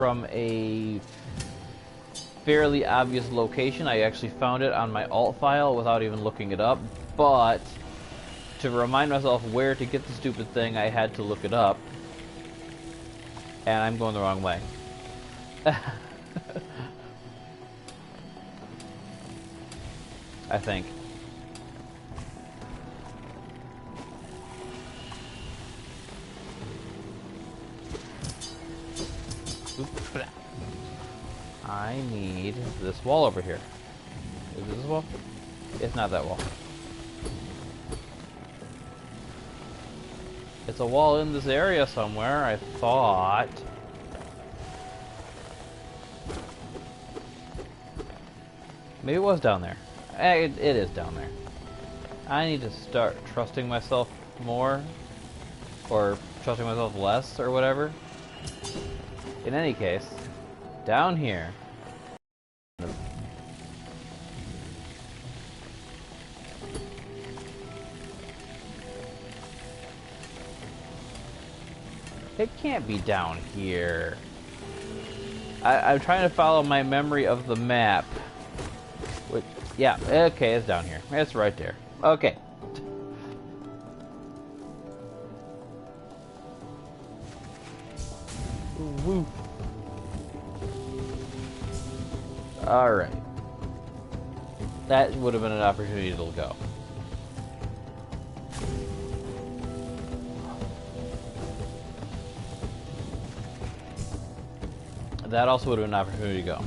from a fairly obvious location. I actually found it on my alt file without even looking it up, but to remind myself where to get the stupid thing, I had to look it up, and I'm going the wrong way. I think. I need this wall over here. Is this wall? It's not that wall. It's a wall in this area somewhere, I thought. Maybe it was down there. It is down there. I need to start trusting myself more. Or trusting myself less, or whatever. In any case, down here. It can't be down here. I'm trying to follow my memory of the map. Which, yeah, okay, it's down here. It's right there. Okay. Woo. Alright. That would have been an opportunity to go. That also would have been an opportunity to go.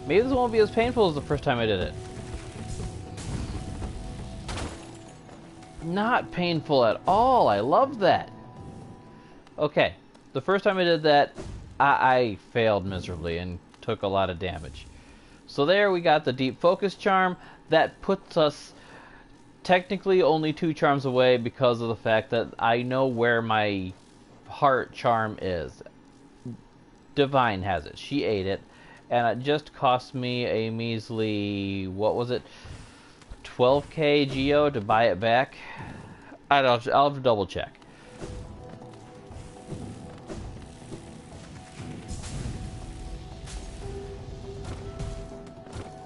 Maybe this won't be as painful as the first time I did it. Not painful at all. I love that. Okay. The first time I did that, I failed miserably and took a lot of damage. So there we got the deep focus charm. That puts us technically only 2 charms away because of the fact that I know where my heart charm is. Divine has it. She ate it. And it just cost me a measly, what was it, 12k geo to buy it back? I'll have to double check.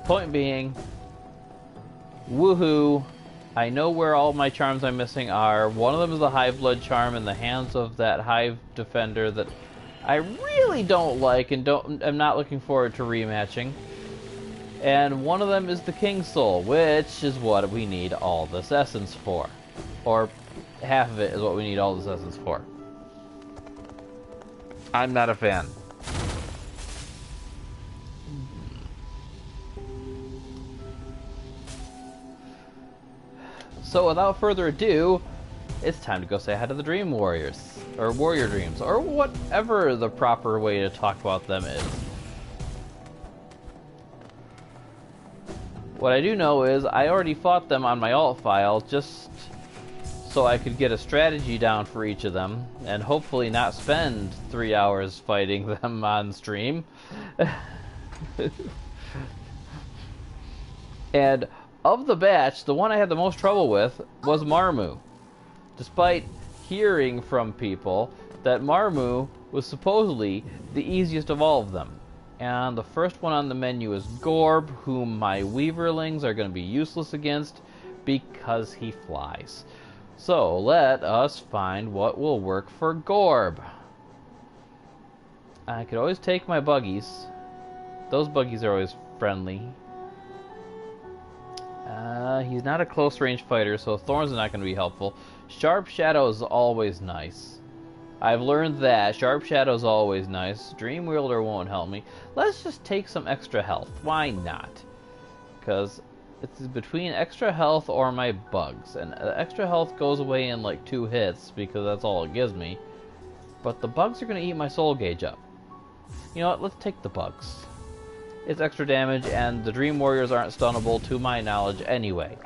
Point being, woohoo, I know where all my charms I'm missing are. One of them is the Hive Blood charm in the hands of that Hive Defender that I really don't like and I'm not looking forward to rematching. And one of them is the King's Soul, which is what we need all this essence for. Or half of it is what we need all this essence for. I'm not a fan. So without further ado, it's time to go say hi to the Dream Warriors. Or Warrior Dreams, or whatever the proper way to talk about them is. What I do know is I already fought them on my alt file just so I could get a strategy down for each of them and hopefully not spend 3 hours fighting them on stream. And of the batch, the one I had the most trouble with was Marmu. Despite hearing from people that Marmu was supposedly the easiest of all of them. And the first one on the menu is Gorb, whom my Weaverlings are going to be useless against because he flies. So let us find what will work for Gorb. I could always take my buggies. Those buggies are always friendly. He's not a close range fighter, so thorns are not going to be helpful. Sharp Shadow is always nice. I've learned that. Sharp Shadow is always nice. Dream Wielder won't help me. Let's just take some extra health. Why not? Because it's between extra health or my bugs. And extra health goes away in like 2 hits because that's all it gives me. But the bugs are going to eat my soul gauge up. You know what? Let's take the bugs. It's extra damage, and the Dream Warriors aren't stunnable to my knowledge anyway.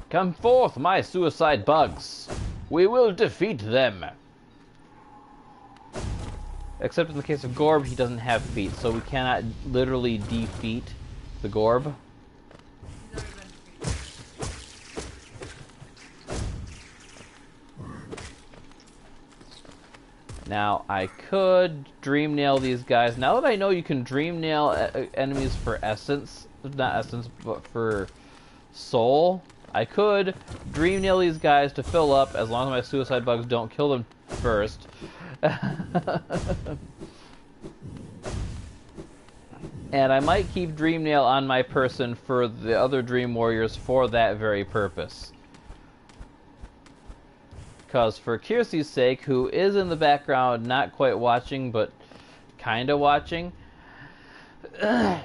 Come forth, my suicide bugs. We will defeat them. Except in the case of Gorb, he doesn't have feet, so we cannot literally defeat the Gorb. Now, I could dream nail these guys. Now that I know you can dream nail enemies for essence, not essence, but for soul, I could dream nail these guys to fill up as long as my suicide bugs don't kill them first. And I might keep dream nail on my person for the other dream warriors for that very purpose. Because for Kiersey's sake, who is in the background, not quite watching, but kind of watching, the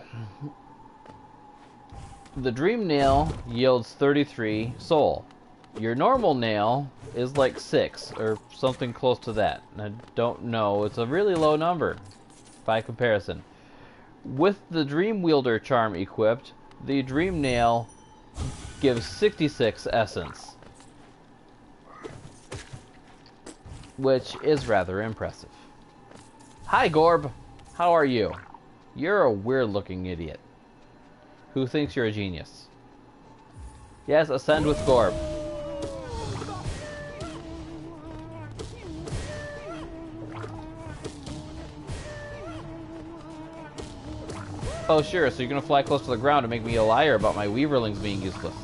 dream nail yields 33 soul. Your normal nail is like 6, or something close to that. I don't know, it's a really low number by comparison. With the Dream Wielder charm equipped, the dream nail gives 66 essence. Which is rather impressive. Hi, Gorb. How are you? You're a weird-looking idiot who thinks you're a genius. Yes, ascend with Gorb. Oh, sure, so you're gonna fly close to the ground and make me a liar about my Weaverlings being useless.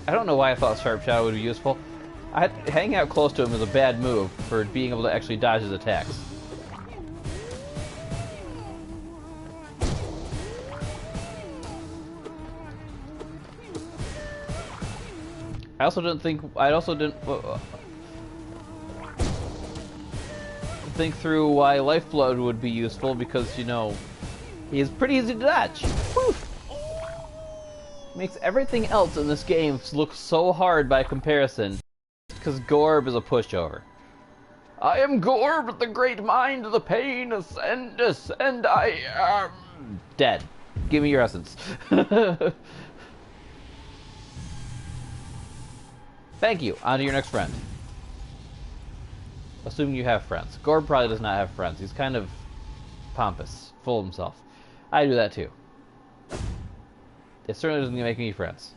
I don't know why I thought Sharp Shadow would be useful. Hanging out close to him is a bad move for being able to actually dodge his attacks. I also didn't think through why Lifeblood would be useful because, you know, he's pretty easy to dodge. Whew. Makes everything else in this game look so hard by comparison, because Gorb is a pushover. I am Gorb, the great mind, the pain, ascend, I am dead. Give me your essence. Thank you. On to your next friend. Assuming you have friends. Gorb probably does not have friends. He's kind of pompous, full of himself. I do that too. It certainly doesn't make me friends.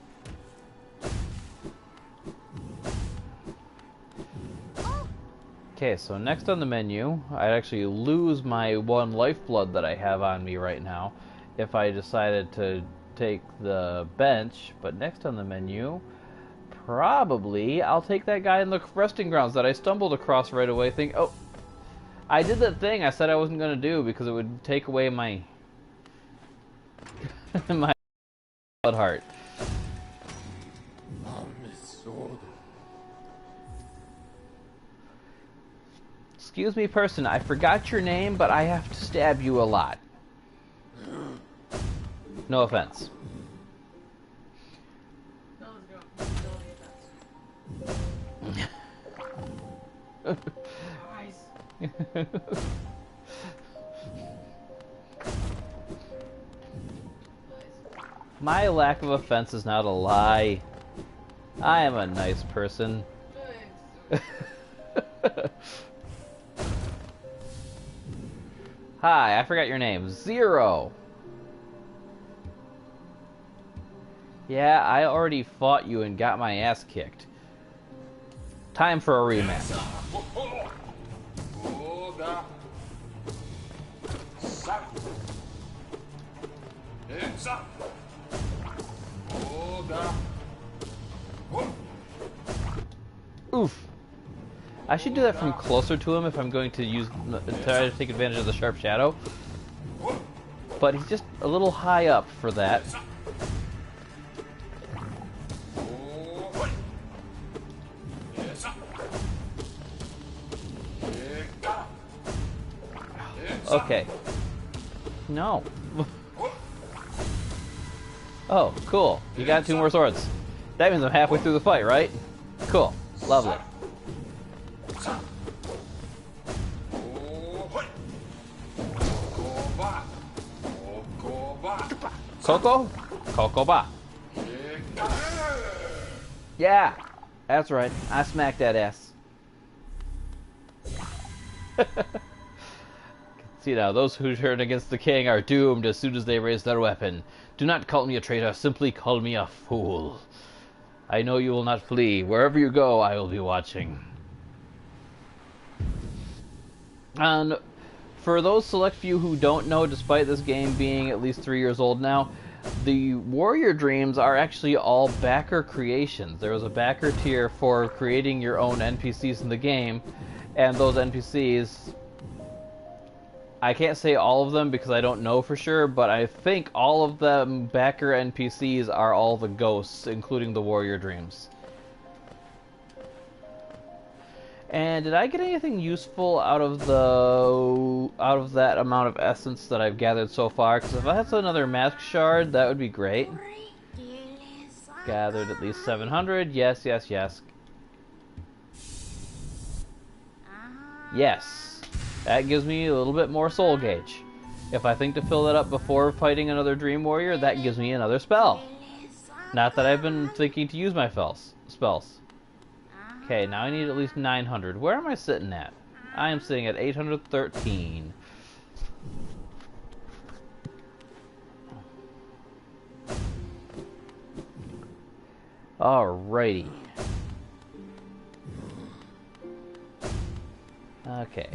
Okay, so next on the menu, I'd actually lose my 1 lifeblood that I have on me right now if I decided to take the bench. But next on the menu, probably I'll take that guy in the resting grounds that I stumbled across right away. Oh, I did that thing I said I wasn't going to do because it would take away my my blood heart. Excuse me, person, I forgot your name, but I have to stab you a lot. No offense. My lack of offense is not a lie. I am a nice person. Hi, I forgot your name. Zero. Yeah, I already fought you and got my ass kicked. Time for a rematch. Oof. I should do that from closer to him if I'm going to try to take advantage of the Sharp Shadow. But he's just a little high up for that. Okay. No. Oh, cool. You got 2 more swords. That means I'm halfway through the fight, right? Cool. Lovely. Coco? Coco-ba. Yeah, that's right. I smacked that ass. See now, those who turn against the king are doomed as soon as they raise their weapon. Do not call me a traitor, simply call me a fool. I know you will not flee. Wherever you go, I will be watching. And for those select few who don't know, despite this game being at least 3 years old now, the Warrior Dreams are actually all backer creations. There was a backer tier for creating your own NPCs in the game, and those NPCs, I can't say all of them because I don't know for sure, but I think all of them backer NPCs are all the ghosts, including the Warrior Dreams. And did I get anything useful out of that amount of essence that I've gathered so far? Because if I had another mask shard, that would be great. Gathered at least 700. Yes, yes, yes. Yes. That gives me a little bit more soul gauge. If I think to fill that up before fighting another Dream Warrior, that gives me another spell. Not that I've been thinking to use my spells. Okay, now I need at least 900. Where am I sitting at? I am sitting at 813. Alrighty. Okay.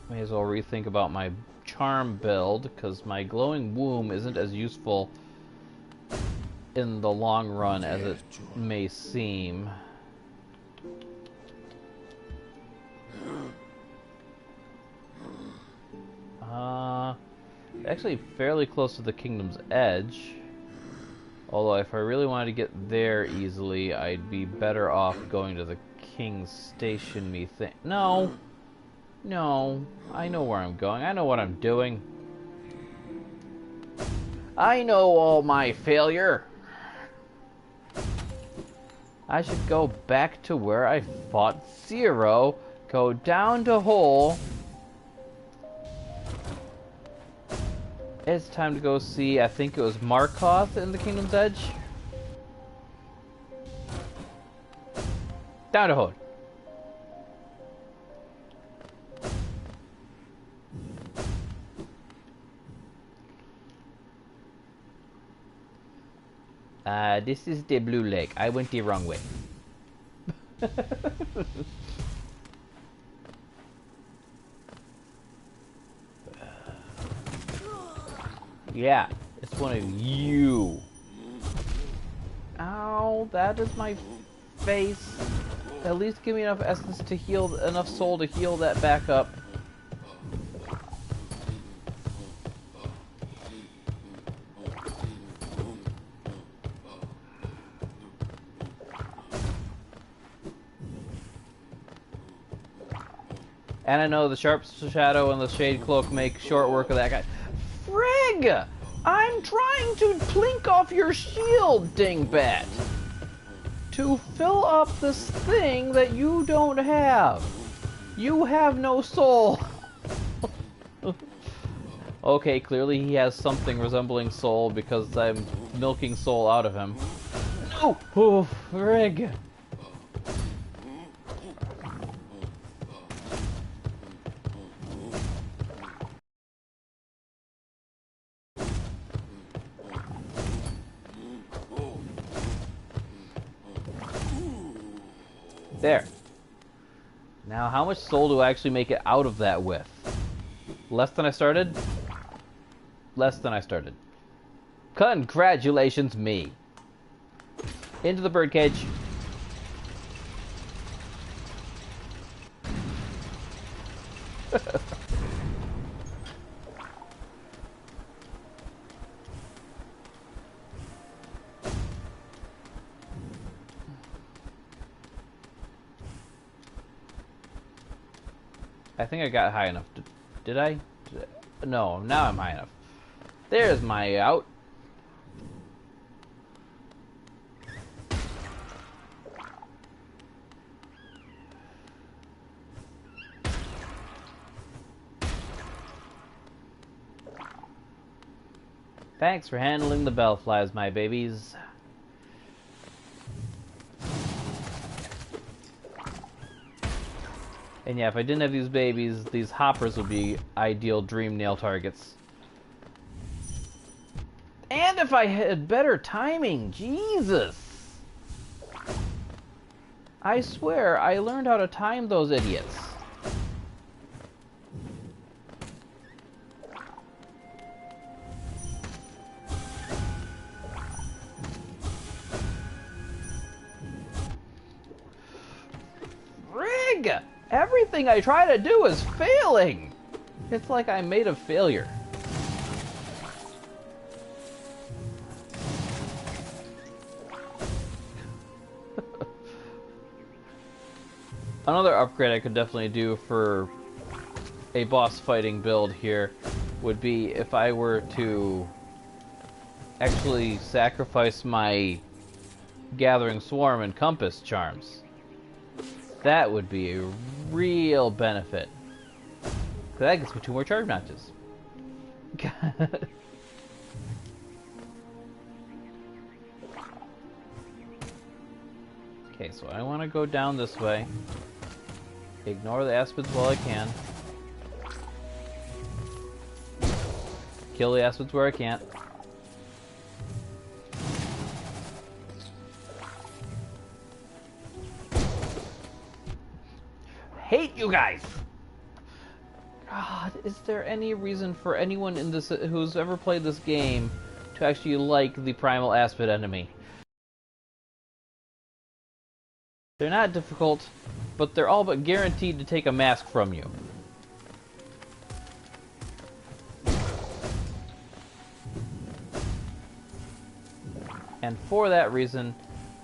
May as well rethink about my charm build, because my glowing womb isn't as useful in the long run as it may seem. Actually fairly close to the Kingdom's Edge. Although if I really wanted to get there easily, I'd be better off going to the King's Station, me think. No! No. I know where I'm going. I know what I'm doing. I know all my failure! I should go back to where I fought Zero, go down to Hole. It's time to go see, I think it was Markoth in the Kingdom's Edge. Down to Hole. This is the Blue Lake. I went the wrong way. Yeah, it's one of you. Ow, that is my face. At least give me enough essence to heal, enough soul to heal that back up. And I know the Sharp Shadow and the Shade Cloak make short work of that guy. Frig! I'm trying to plink off your shield, dingbat! To fill up this thing that you don't have. You have no soul. Okay, clearly he has something resembling soul because I'm milking soul out of him. No! Oh, frig! There. Now, how much soul do I actually make it out of that with? Less than I started? Less than I started. Congratulations, me. Into the birdcage. I think I got high enough. Did I? No, now I'm high enough. There's my out. Thanks for handling the bellflies, my babies. And yeah, if I didn't have these babies, these hoppers would be ideal dream nail targets. And if I had better timing, Jesus! I swear, I learned how to time those idiots. Frig! Everything I try to do is failing! It's like I'm made of failure. Another upgrade I could definitely do for a boss fighting build here would be if I were to actually sacrifice my Gathering Swarm and Compass charms. That would be a real benefit. 'Cause that gets me 2 more charge notches. Okay, so I want to go down this way. Ignore the aspids while I can. Kill the aspids where I can't. Hate you guys! God, is there any reason for anyone in this who's ever played this game to actually like the primal aspid enemy? They're not difficult, but they're all but guaranteed to take a mask from you. And for that reason,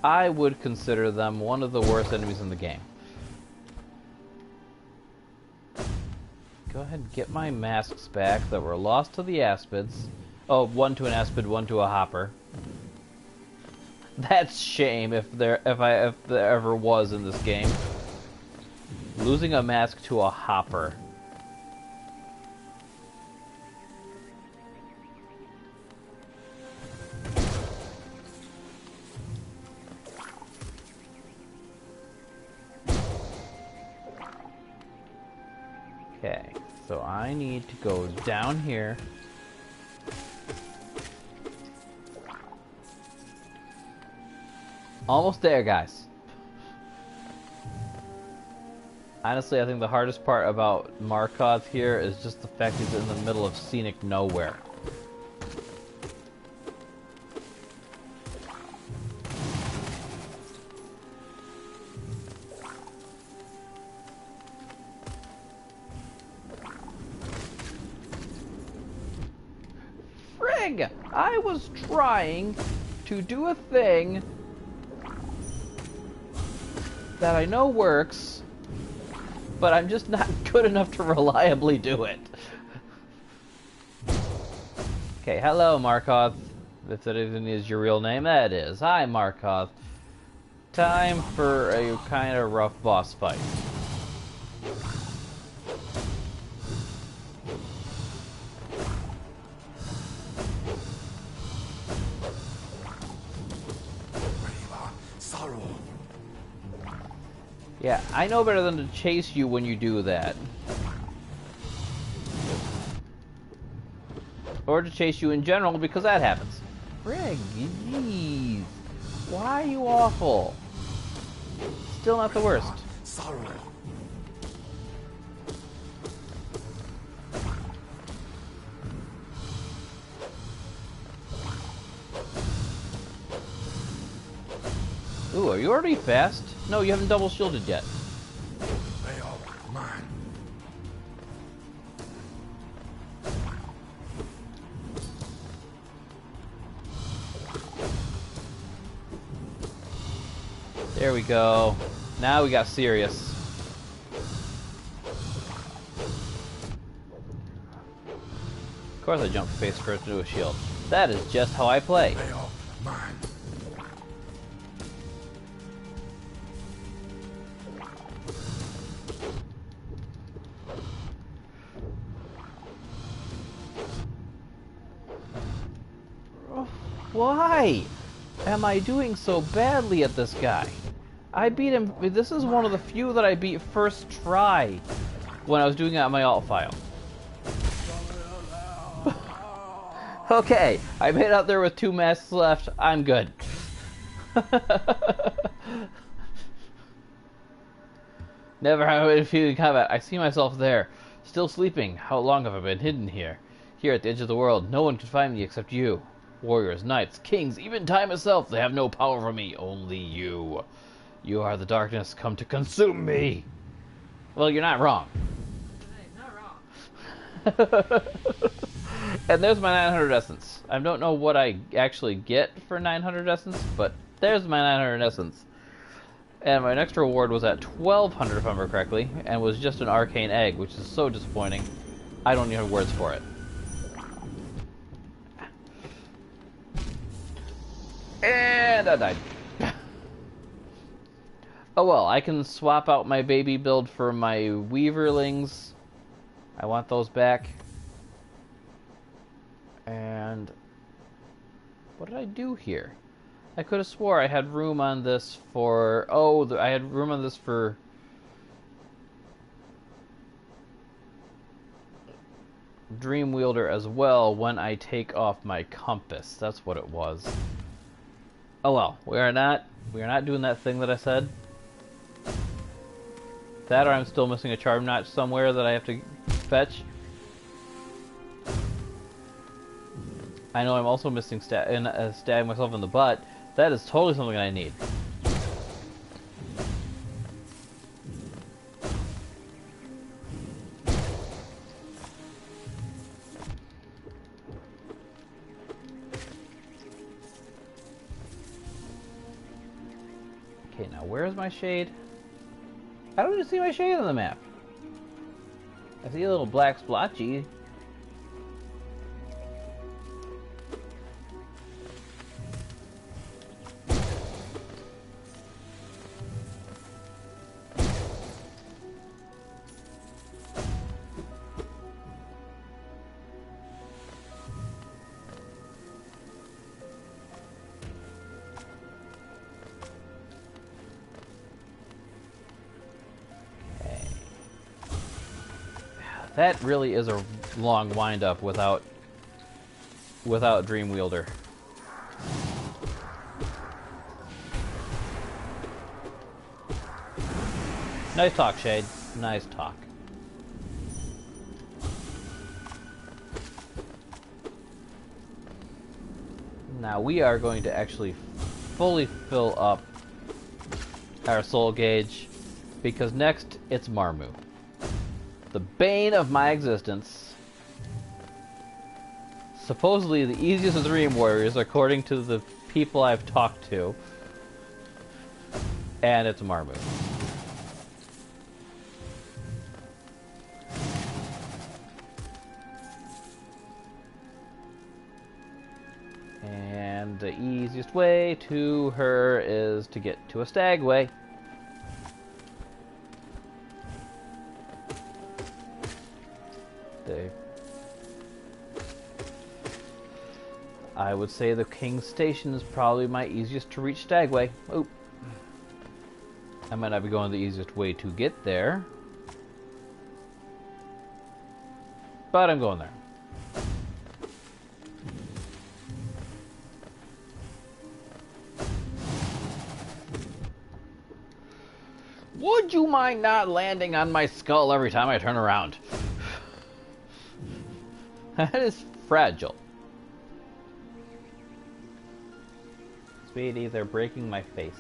I would consider them one of the worst enemies in the game. Go ahead and get my masks back that were lost to the aspids. Oh, one to an aspid, one to a hopper. That's shame if there ever was in this game. Losing a mask to a hopper. Okay, so I need to go down here. Almost there, guys. Honestly, I think the hardest part about Markoth here is just the fact he's in the middle of scenic nowhere. Frig! I was trying to do a thing that I know works, but I'm just not good enough to reliably do it. Okay, hello Markoth, if that even is your real name. That is. Hi Markoth. Time for a kind of rough boss fight. Yeah, I know better than to chase you when you do that. Or to chase you in general, because that happens. Frig, jeez. Why are you awful? Still not the worst. Ooh, are you already fast? No, you haven't double shielded yet. They are mine. There we go. Now we got serious. Of course I jumped face first into a shield. That is just how I play. They are mine. Why am I doing so badly at this guy? I beat him. This is one of the few that I beat first try when I was doing it on my alt file. Okay, I made it out there with 2 masks left. I'm good. Never have I defeated combat. I see myself there, still sleeping. How long have I been hidden here? Here at the edge of the world, no one can find me except you. Warriors, knights, kings, even time itself, they have no power over me. Only you. You are the darkness come to consume me. Well, you're not wrong. Hey, not wrong. And there's my 900 essence. I don't know what I actually get for 900 essence, but there's my 900 essence. And my next reward was at 1200 if I remember correctly, and was just an arcane egg, which is so disappointing. I don't even have words for it. And I died. Oh well, I can swap out my baby build for my weaverlings. I want those back. And what did I do here? I could have swore I had room on this for... Oh, I had room on this for... Dreamwielder as well when I take off my compass. That's what it was. Oh well, we are not doing that thing that I said. That or I'm still missing a charm notch somewhere that I have to fetch. I know I'm also missing stabbing myself in the butt. That is totally something I need. Okay, now where's my shade? I don't even see my shade on the map. I see a little black splotchy. That really is a long wind-up without Dreamwielder. Nice talk, Shade. Nice talk. Now we are going to actually fully fill up our soul gauge, because next it's Marmu. The bane of my existence. Supposedly the easiest of the Dream Warriors, according to the people I've talked to. And it's Marmu. And the easiest way to her is to get to a Stagway. I would say the King's Station is probably my easiest to reach Stagway. Oop. I might not be going the easiest way to get there, but I'm going there. Would you mind not landing on my skull every time I turn around? That is fragile. Sweetie, they're breaking my face.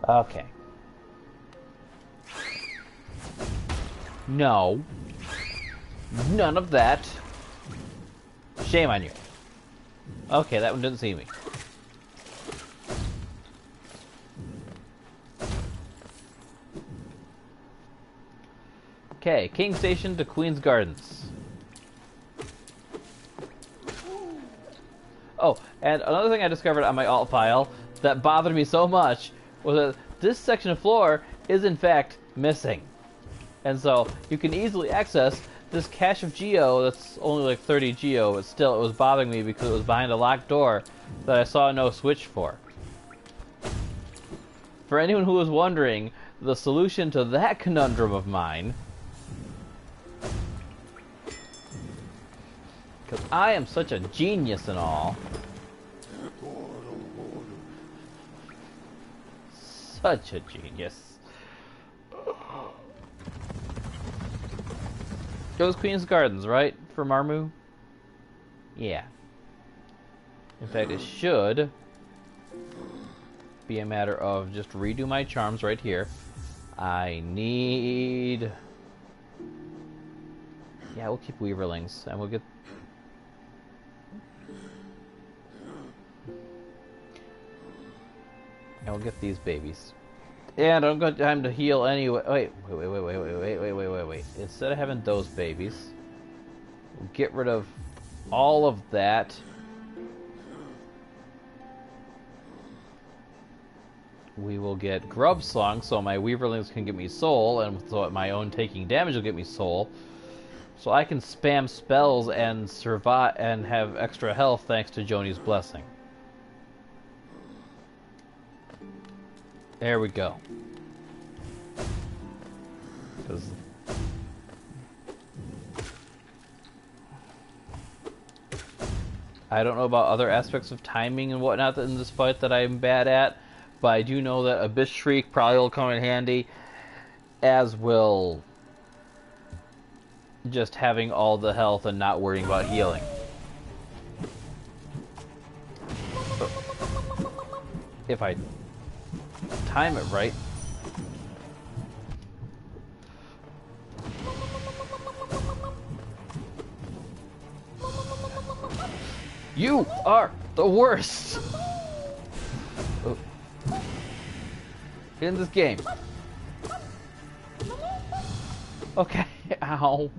Okay. No. None of that. Shame on you. Okay, that one didn't see me. Okay, King Station to Queen's Gardens. Oh, and another thing I discovered on my alt file that bothered me so much was that this section of floor is in fact missing. And so you can easily access this cache of Geo that's only like 30 Geo, but still it was bothering me because it was behind a locked door that I saw no switch for. For anyone who was wondering, the solution to that conundrum of mine, because I am such a genius and all, such a genius. It was Queen's Gardens, right? For Marmu? Yeah. In fact, it should be a matter of just redo my charms right here. I need... Yeah, we'll keep Weaverlings, and we'll get... And we'll get these babies. And I don't got time to heal anyway. Wait. Instead of having those babies, we'll get rid of all of that. We will get Grub Song, so my Weaverlings can get me soul, and so my own taking damage will get me soul. So I can spam spells and survive and have extra health thanks to Joni's blessing. There we go. Because I don't know about other aspects of timing and whatnot in this fight that I'm bad at, but I do know that Abyss Shriek probably will come in handy, as will just having all the health and not worrying about healing. If I time it right. You are the worst in this game. Okay, ow.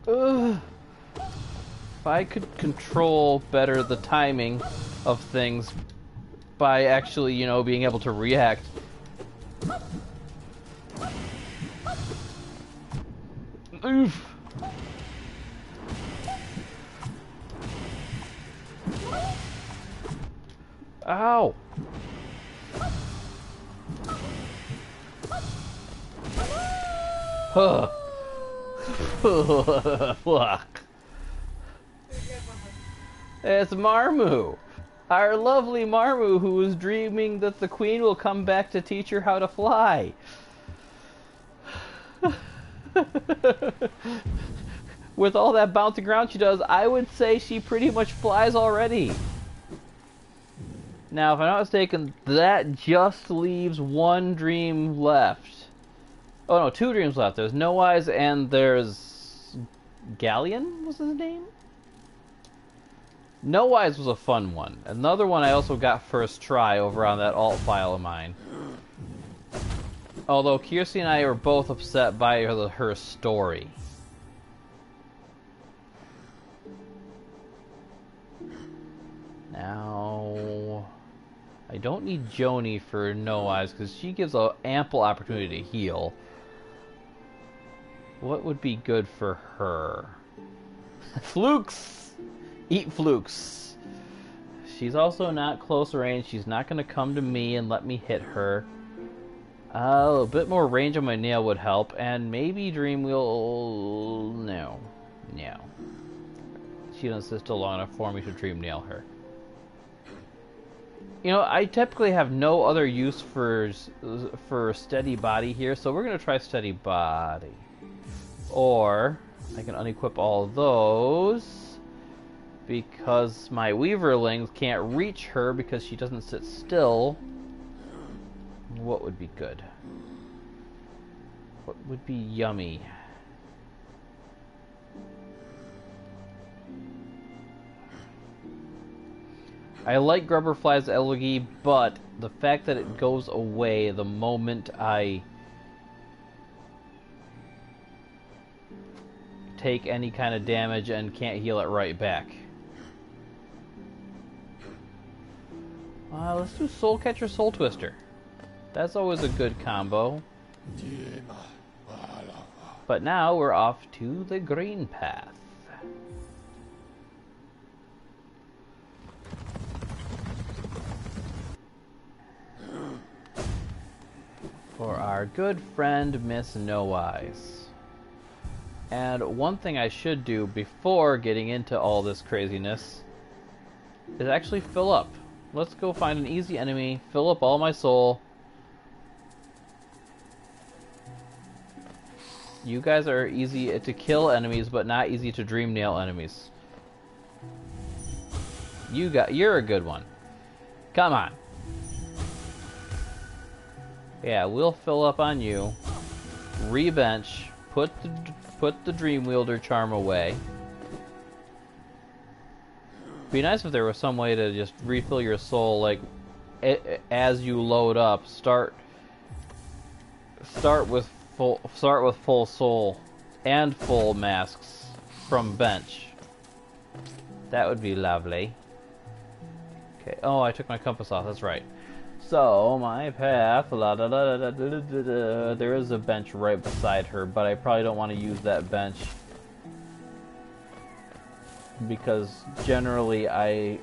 If I could control better the timing of things by actually, you know, being able to react. Oof. Ow. Huh. Fuck. It's Marmu. Our lovely Marmu, who is dreaming that the Queen will come back to teach her how to fly. With all that bouncing around she does, I would say she pretty much flies already. Now, if I'm not mistaken, that just leaves one dream left. Oh no, two dreams left. There's No Eyes and there's... Galleon was his name? No Eyes was a fun one. Another one I also got first try over on that alt file of mine. Although Kiersey and I were both upset by her story. Now... I don't need Joni for No Eyes because she gives an ample opportunity to heal. What would be good for her? Flukes! Eat Flukes. She's also not close range. She's not going to come to me and let me hit her. A bit more range on my nail would help. And maybe Dreamwheel... No. No. She doesn't sit still long enough for me to Dream Nail her. You know, I typically have no other use for Steady Body here, so we're going to try Steady Body. Or I can unequip all of those because my Weaverlings can't reach her because she doesn't sit still. What would be good? What would be yummy? I like Grubberfly's Elegy, but the fact that it goes away the moment I take any kind of damage and can't heal it right back. Let's do Soul Catcher, Soul Twister. That's always a good combo. But now we're off to the green path. For our good friend Miss No Eyes. And one thing I should do before getting into all this craziness is actually fill up. Let's go find an easy enemy, fill up all my soul. You guys are easy to kill enemies, but not easy to dream nail enemies. You're a good one. Come on. Yeah, we'll fill up on you. Rebench. Put the Dream Wielder charm away. Be nice if there was some way to just refill your soul, like as you load up. Start with full soul and full masks from bench. That would be lovely. Okay. Oh, I took my compass off. That's right. So my path. There is a bench right beside her, but I probably don't want to use that bench. Because generally I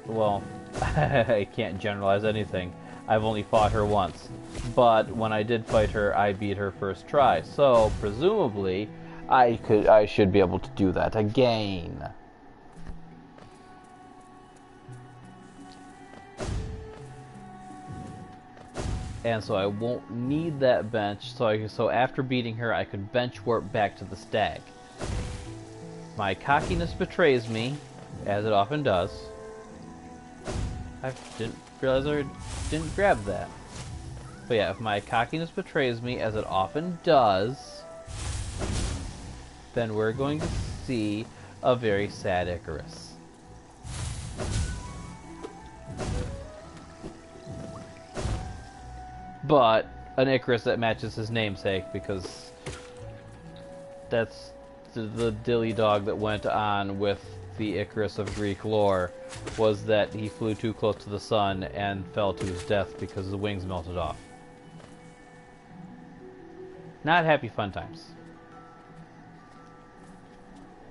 can't generalize anything. I've only fought her once. But when I did fight her, I beat her first try. So presumably I should be able to do that again. And so I won't need that bench, so after beating her I could bench warp back to the stag. My cockiness betrays me, as it often does. I didn't realize I didn't grab that. But yeah, if my cockiness betrays me, as it often does, then we're going to see a very sad Icarus. But an Icarus that matches his namesake, because that's the dilly dog that went on with the Icarus of Greek lore, was that he flew too close to the sun and fell to his death because the wings melted off. Not happy fun times.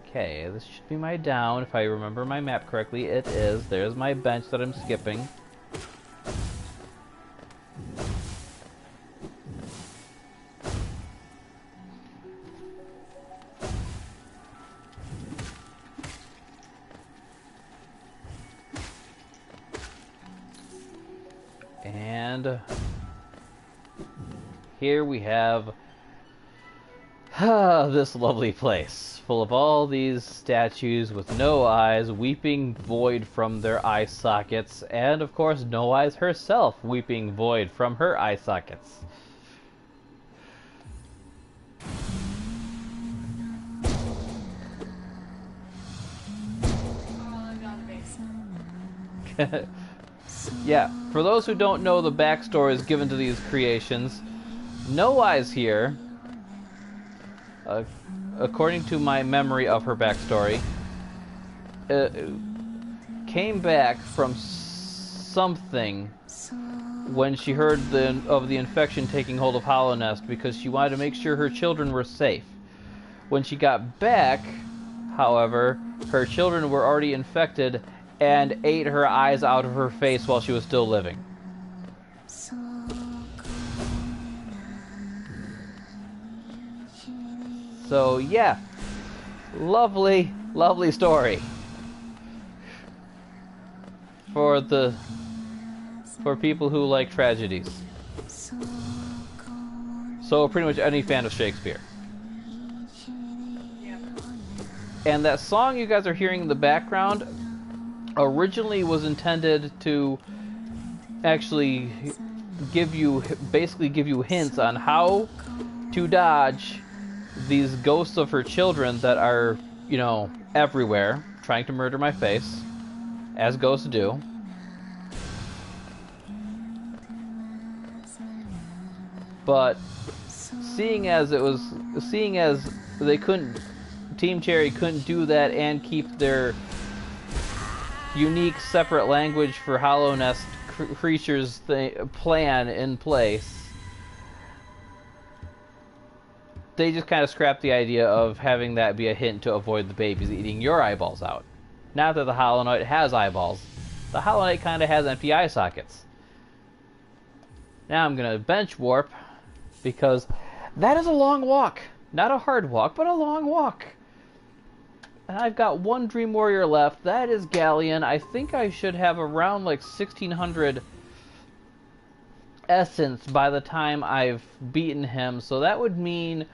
Okay, this should be my down, if I remember my map correctly. It is. There's my bench that I'm skipping. And here we have this lovely place, full of all these statues with no eyes, weeping void from their eye sockets, and of course No Eyes herself weeping void from her eye sockets. Yeah, for those who don't know the backstories given to these creations, No Eyes here, according to my memory of her backstory, came back from something when she heard of the infection taking hold of Hollow Nest, because she wanted to make sure her children were safe. When she got back, however, her children were already infected and ate her eyes out of her face while she was still living. So yeah, lovely, lovely story for people who like tragedies. So pretty much any fan of Shakespeare. And that song you guys are hearing in the background originally was intended to actually basically give you hints on how to dodge these ghosts of her children that are, everywhere, trying to murder my face, as ghosts do. But seeing as they couldn't, Team Cherry couldn't do that and keep their unique separate language for Hollow Nest creatures plan in place, they just kind of scrapped the idea of having that be a hint to avoid the babies eating your eyeballs out. Not that the Hollow Knight has eyeballs. The Hollow Knight kind of has empty eye sockets. Now I'm going to bench warp, because that is a long walk. Not a hard walk, but a long walk. And I've got one Dream Warrior left. That is Galleon. I think I should have around like 1600 essence by the time I've beaten him. So that would mean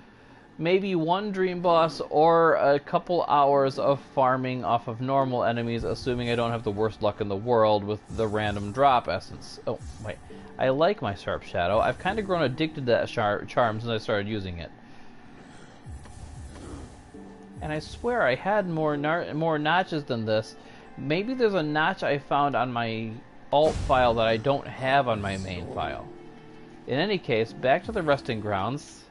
maybe one Dream Boss or a couple hours of farming off of normal enemies, assuming I don't have the worst luck in the world with the random drop essence. Oh, wait. I like my Sharp Shadow. I've kind of grown addicted to that charm since I started using it. And I swear I had more notches than this. Maybe there's a notch I found on my alt file that I don't have on my main file. In any case, back to the resting grounds.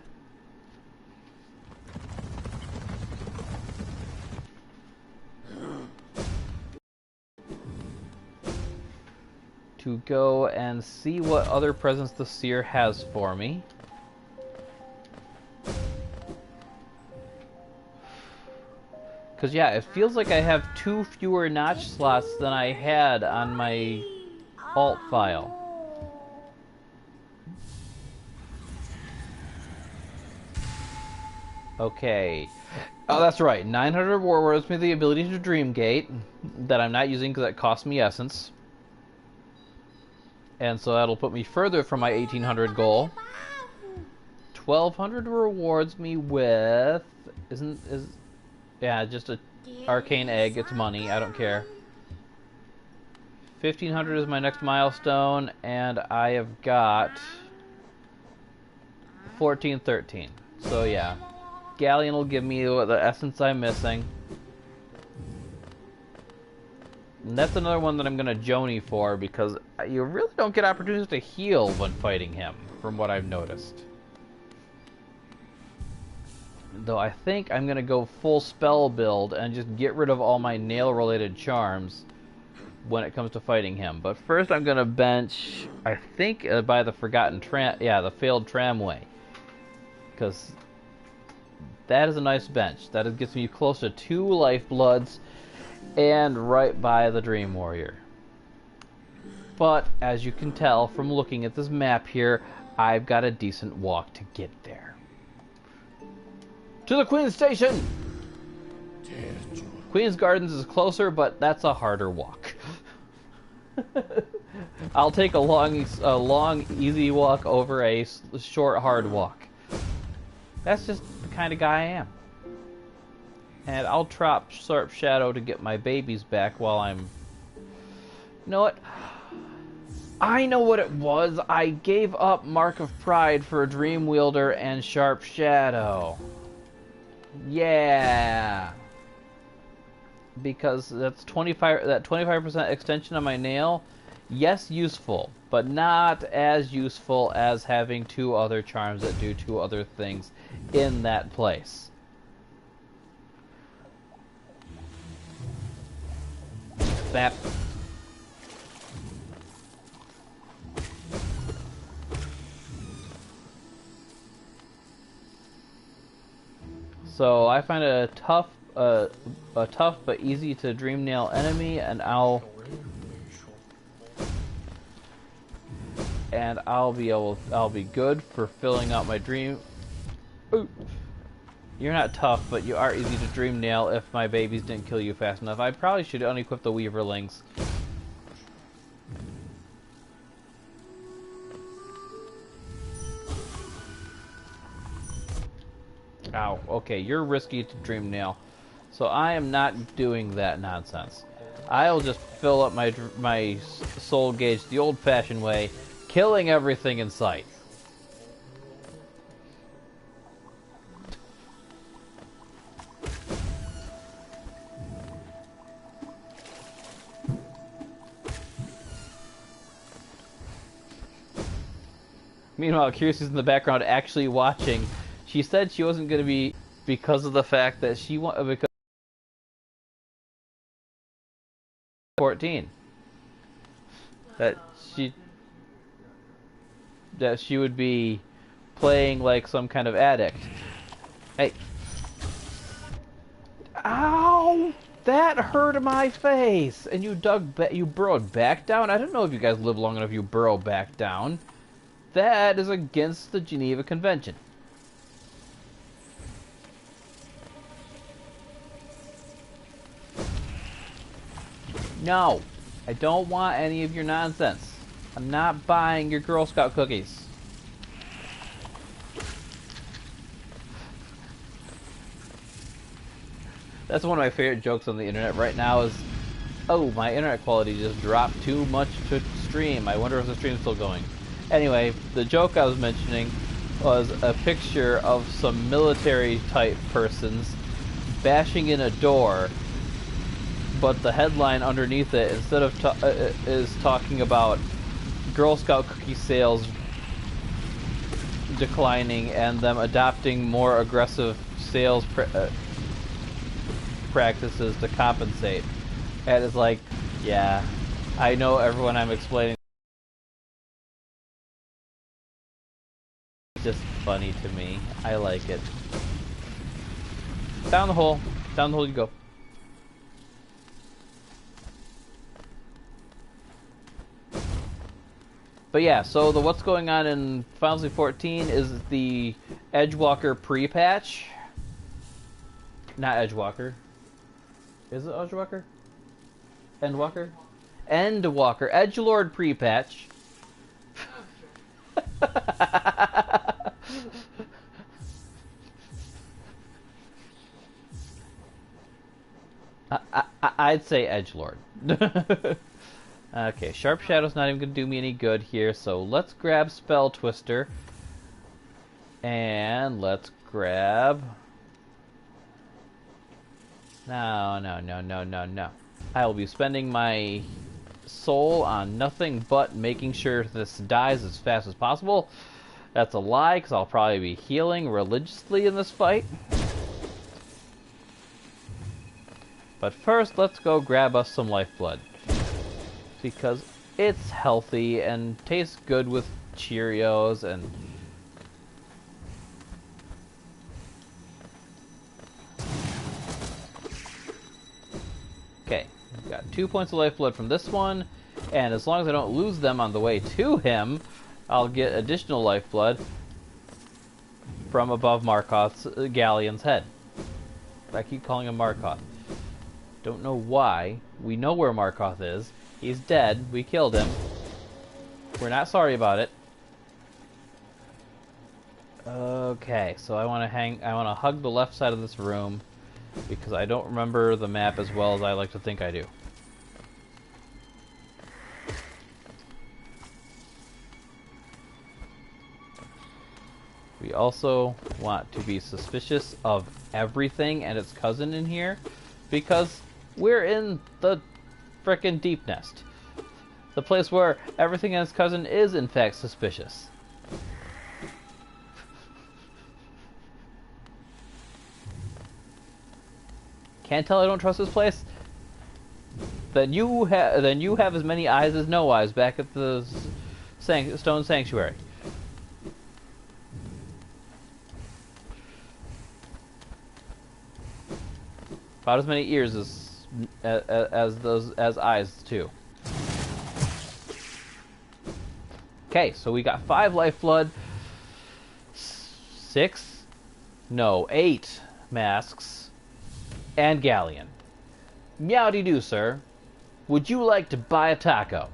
To go and see what other presents the Seer has for me. Because, yeah, it feels like I have 2 fewer notch slots than I had on my alt file. Okay. Oh, that's right. 900 reward gives me the ability to Dream Gate that I'm not using because that costs me essence. And so that'll put me further from my 1800 goal. 1200 rewards me with... Yeah, just a arcane egg. It's money. I don't care. 1500 is my next milestone, and I have got 1413. So yeah, Galleon will give me the essence I'm missing. And that's another one that I'm gonna Joni for, because you really don't get opportunities to heal when fighting him, from what I've noticed. Though I think I'm going to go full spell build and just get rid of all my nail-related charms when it comes to fighting him. But first I'm going to bench, I think, by the Forgotten the Failed Tramway. Because that is a nice bench. That gets me close to 2 Lifebloods and right by the Dream Warrior. But, as you can tell from looking at this map here, I've got a decent walk to get there. To the Queen's Station! Queen's Gardens is closer, but that's a harder walk. I'll take a long, easy walk over a short, hard walk. That's just the kind of guy I am. And I'll drop Sharp Shadow to get my babies back while I'm... You know what? I know what it was. I gave up Mark of Pride for Dream Wielder and Sharp Shadow. Yeah, because that's 25% extension on my nail. Yes, useful, but not as useful as having 2 other charms that do 2 other things in that place. Bap. So I find a tough but easy to dream nail enemy, and I'll be good for filling out my dream. Ooh. You're not tough, but you are easy to dream nail if my babies didn't kill you fast enough. I probably should unequip the Weaverlings. Ow, okay, you're risky to dream nail. So I am not doing that nonsense. I'll just fill up my soul gauge the old-fashioned way, killing everything in sight. Meanwhile, Kyrie's in the background actually watching. She said she wasn't going to be because of the fact that because 14 that she would be playing like some kind of addict. Hey. Ow! That hurt my face! And you burrowed back down? I don't know if you guys live long enough you burrow back down. That is against the Geneva Convention. No! I don't want any of your nonsense. I'm not buying your Girl Scout cookies. That's one of my favorite jokes on the internet right now is, oh, my internet quality just dropped too much to stream. I wonder if the stream's still going. Anyway, the joke I was mentioning was a picture of some military-type persons bashing in a door, but the headline underneath it, instead of is talking about Girl Scout cookie sales declining and them adopting more aggressive sales practices to compensate. And it's like, yeah, I know everyone I'm explaining. It's just funny to me. I like it. Down the hole. Down the hole you go. But yeah, so what's going on in Final Fantasy 14 is the Edgewalker pre-patch. Not Edgewalker. Is it Edgewalker? Endwalker? Endwalker. Edgelord pre-patch. I'd say Edgelord. Okay, Sharp Shadow's not even going to do me any good here, so let's grab Spell Twister. And let's grab... No. I will be spending my soul on nothing but making sure this dies as fast as possible. That's a lie, because I'll probably be healing religiously in this fight. But first, let's go grab us some lifeblood. Because it's healthy and tastes good with Cheerios and... Okay, we've got 2 points of lifeblood from this one, and as long as I don't lose them on the way to him, I'll get additional lifeblood from above Markoth's galleon's head. I keep calling him Markoth. Don't know why. We know where Markoth is. He's dead. We killed him. We're not sorry about it. Okay, so I want to hug the left side of this room because I don't remember the map as well as I like to think I do. We also want to be suspicious of everything and its cousin in here because we're in the frickin' Deep Nest. The place where everything and its cousin is in fact suspicious. Can't tell I don't trust this place? Then you have as many eyes as no eyes back at the Stone Sanctuary. About as many ears as eyes too. Okay, so we got 5 lifeblood, 8 masks, and galleon. Meowdy-doo, sir. Would you like to buy a taco?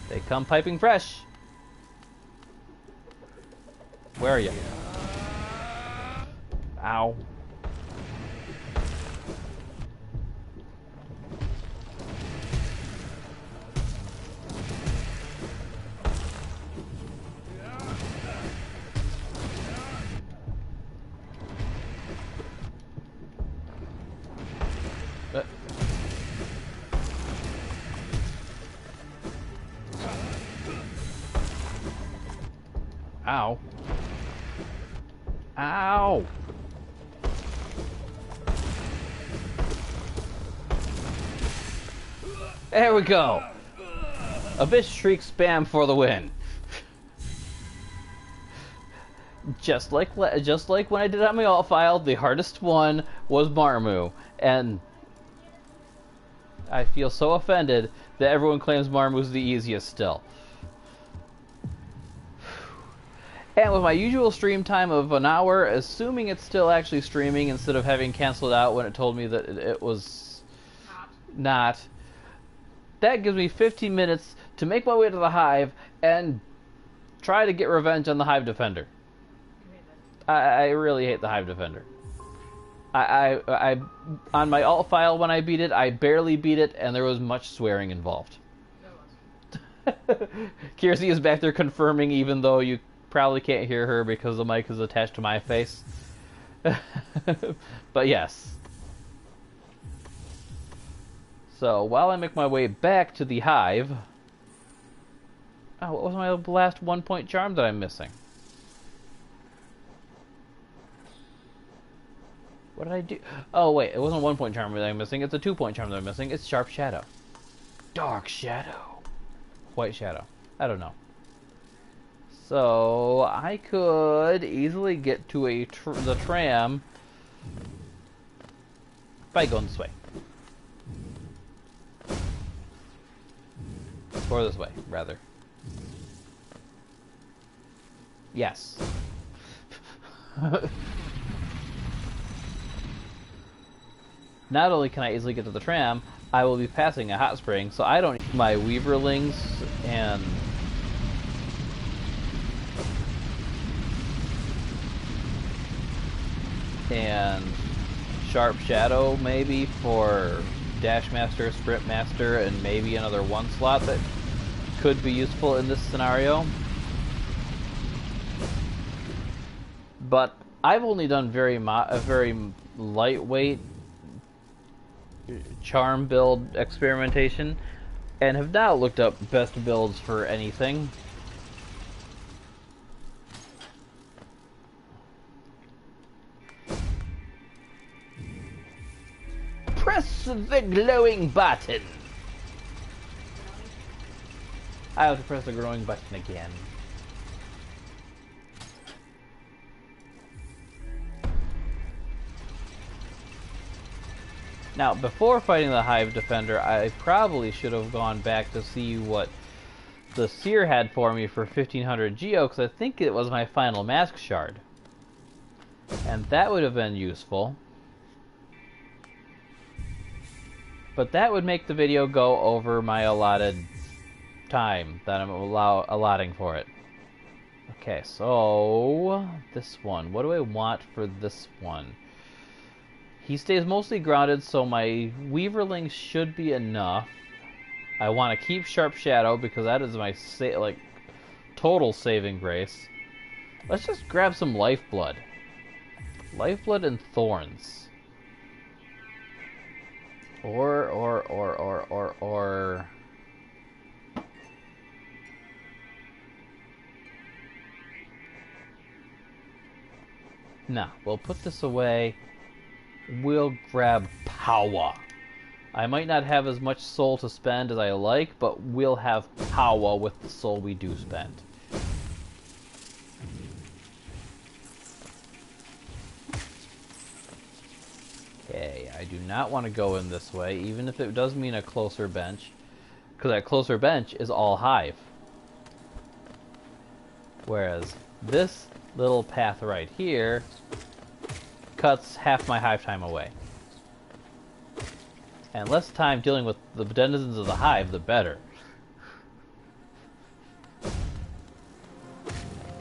They come piping fresh. Where are you? Ow. Ow. Ow! There we go! Abyss Shriek spam for the win. Just like when I did on my alt file, the hardest one was Marmu, and I feel so offended that everyone claims Marmu's the easiest still. And with my usual stream time of an hour, assuming it's still actually streaming instead of having canceled out when it told me that it was not, that gives me 15 minutes to make my way to the Hive and try to get revenge on the Hive Defender. I really hate the Hive Defender. I on my alt file when I beat it, I barely beat it, and there was much swearing involved. Kiersey is back there confirming, even though you probably can't hear her because the mic is attached to my face. But yes. So while I make my way back to the Hive, oh, what was my last 1-point charm that I'm missing? What did I do? Oh wait, it wasn't a 1-point charm that I'm missing, it's a 2-point charm that I'm missing. It's Sharp Shadow. Dark Shadow. White Shadow. I don't know. So I could easily get to the tram by going this way. Or this way, rather. Yes. Not only can I easily get to the tram, I will be passing a hot spring, so I don't need my Weaverlings and Sharp Shadow maybe for Dash Master, Sprint Master, and maybe another 1 slot that could be useful in this scenario. But I've only done a very lightweight charm build experimentation and have now looked up best builds for anything. Press the glowing button. I have to press the glowing button again. Now, before fighting the Hive Defender, I probably should have gone back to see what the Seer had for me for 1500 Geo, because I think it was my final Mask Shard. And that would have been useful. But that would make the video go over my allotted time that I'm allotting for it. Okay, so this one. What do I want for this one? He stays mostly grounded, so my Weaverling should be enough. I want to keep Sharp Shadow because that is my total saving grace. Let's just grab some Lifeblood. Lifeblood and Thorns. Or... Nah, we'll put this away. We'll grab Power. I might not have as much soul to spend as I like, but we'll have Power with the soul we do spend. Okay, I do not want to go in this way, even if it does mean a closer bench, because that closer bench is all Hive. Whereas this little path right here cuts half my Hive time away. And less time dealing with the denizens of the Hive, the better.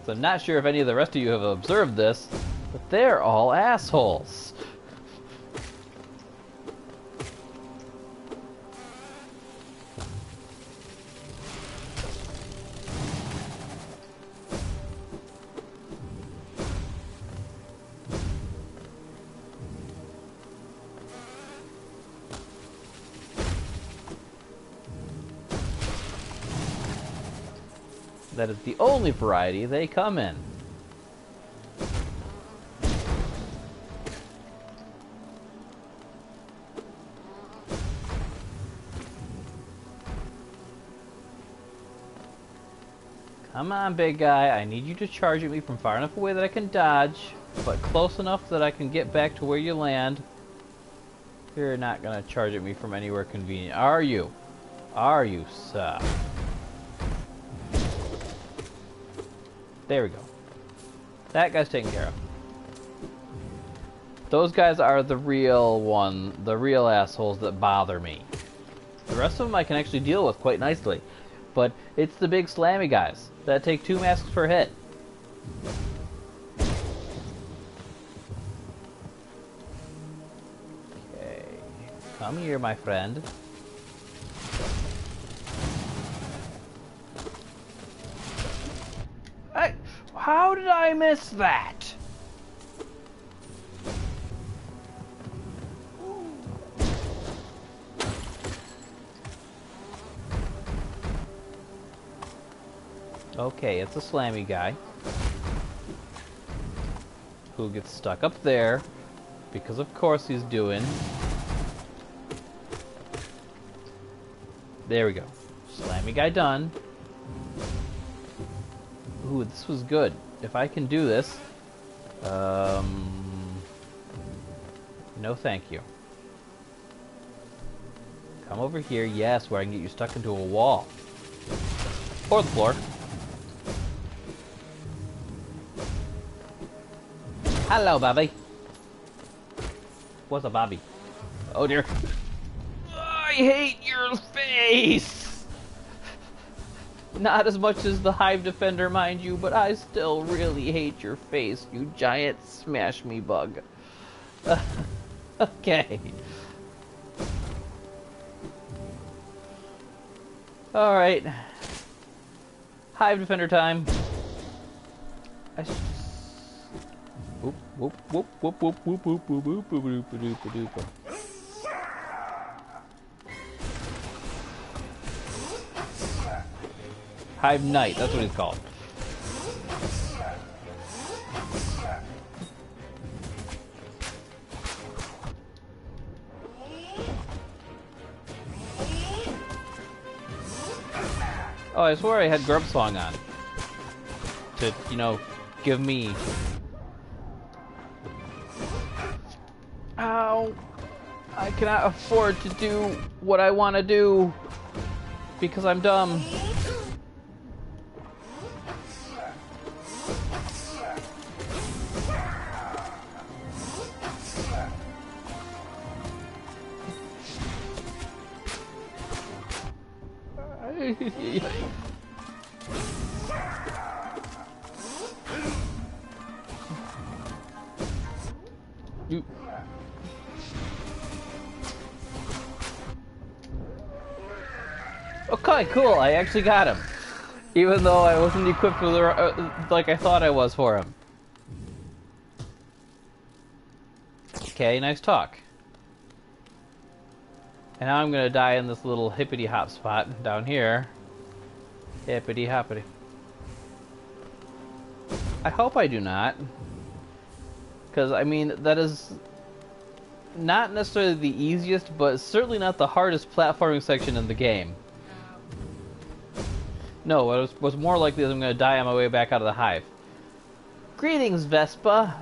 So I'm not sure if any of the rest of you have observed this, but they're all assholes. That is the only variety they come in. Come on, big guy. I need you to charge at me from far enough away that I can dodge, but close enough that I can get back to where you land. You're not gonna charge at me from anywhere convenient, are you? Are you, sir? There we go. That guy's taken care of. Those guys are the real assholes that bother me. The rest of them I can actually deal with quite nicely. But it's the big slammy guys that take 2 masks per hit. Okay. Come here, my friend. How did I miss that? Okay, it's a slammy guy who gets stuck up there because of course he's doing. There we go. Slammy guy done. Ooh, this was good. If I can do this, no thank you. Come over here, yes, where I can get you stuck into a wall. Or the floor. Hello, Bobby. What's a Bobby? Oh dear. I hate your face! Not as much as the Hive Defender, mind you, but I still really hate your face, you giant smash me bug. Okay. Alright. Hive Defender time. Whoop, whoop, whoop, whoop, whoop, whoop, whoop, whoop, whoop, whoop, whoop, whoop, whoop. Hive Knight, that's what he's called. Oh, I swore I had Grub Song on. To, you know, give me... Ow! I cannot afford to do what I want to do because I'm dumb. You. Okay, cool. I actually got him, even though I wasn't equipped with like I thought I was for him. Okay, nice talk. And now I'm gonna die in this little hippity hop spot down here. Hippity hoppity. I hope I do not. Because, I mean, that is not necessarily the easiest, but certainly not the hardest platforming section in the game. No, it was more likely that I'm gonna die on my way back out of the hive. Greetings, Vespa!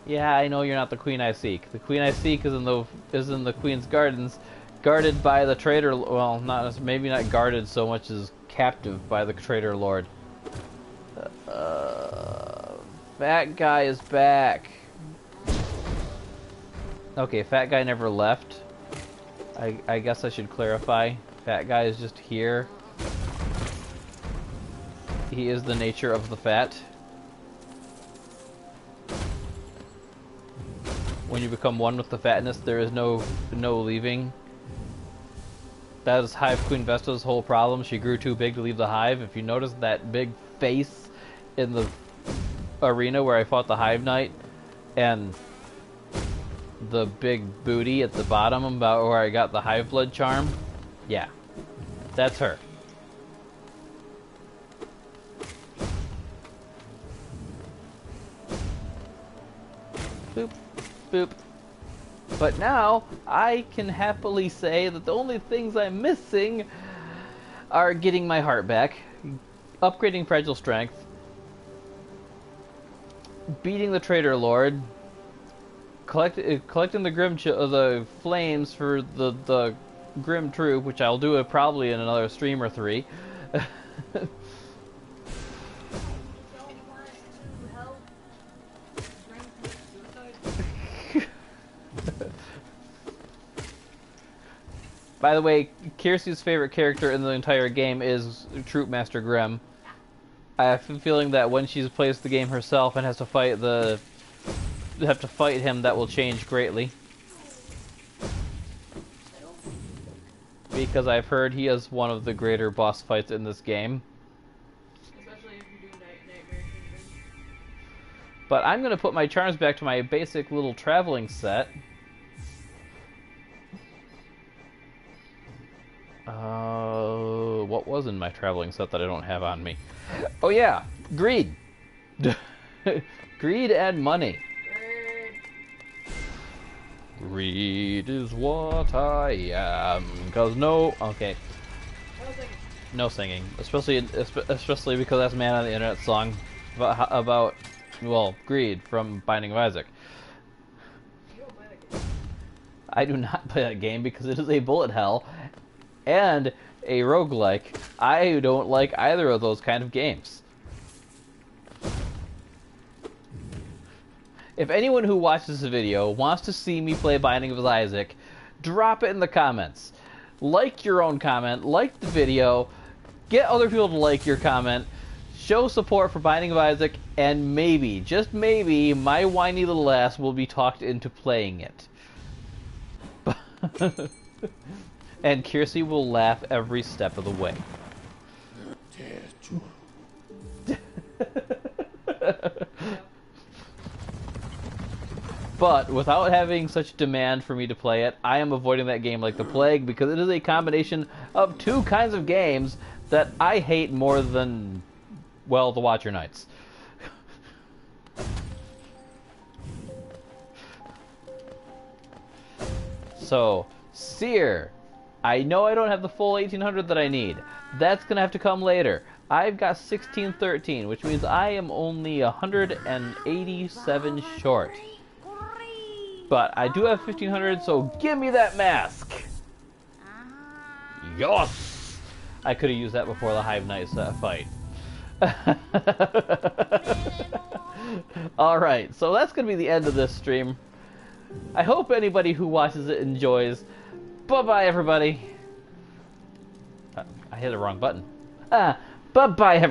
Yeah, I know you're not the queen I seek. The queen I seek is in the queen's gardens, guarded by the traitor. Well, maybe not guarded so much as captive by the traitor lord. Fat guy is back. Okay, fat guy never left. I guess I should clarify. Fat guy is just here. He is the nature of the fat. When you become one with the fatness, there is no leaving. That is Hive Queen Vesta's whole problem. She grew too big to leave the hive. If you notice that big face in the arena where I fought the Hive Knight, and the big booty at the bottom about where I got the Hive Blood charm, yeah, That's her. Boop, boop. But now, I can happily say that the only things I'm missing are getting my heart back, upgrading fragile strength, beating the Traitor Lord, collecting the the flames for the Grim Troop, which I'll do it probably in another stream or 3. By the way, Kiersey's favorite character in the entire game is Troop Master Grim. I have a feeling that when she plays the game herself and has to fight him, that will change greatly. Because I've heard he is one of the greater boss fights in this game. Especially if you do Nightmare Kingdom. But I'm going to put my charms back to my basic little traveling set. What was in my traveling set that I don't have on me? Oh yeah, greed. Greed and money. Greed is what I am. Cause okay. No singing, especially because that's Man on the Internet song about well, greed from Binding of Isaac. I do not play that game because it is a bullet hell and a roguelike. I don't like either of those kind of games. If anyone who watches this video wants to see me play Binding of Isaac, drop it in the comments. Like your own comment, like the video, get other people to like your comment, show support for Binding of Isaac, and maybe, just maybe, my whiny little ass will be talked into playing it. And Kiersey will laugh every step of the way. But without having such demand for me to play it, I am avoiding that game like the plague because it is a combination of two kinds of games that I hate more than, well, the Watcher Knights. So, Seer. I know I don't have the full 1800 that I need. That's going to have to come later. I've got 1613, which means I am only 187 short. But I do have 1500, so give me that mask! Yes! I could have used that before the Hive Knights fight. Alright, so that's going to be the end of this stream. I hope anybody who watches it enjoys. Bye-bye, everybody. I hit the wrong button. Bye-bye, everybody.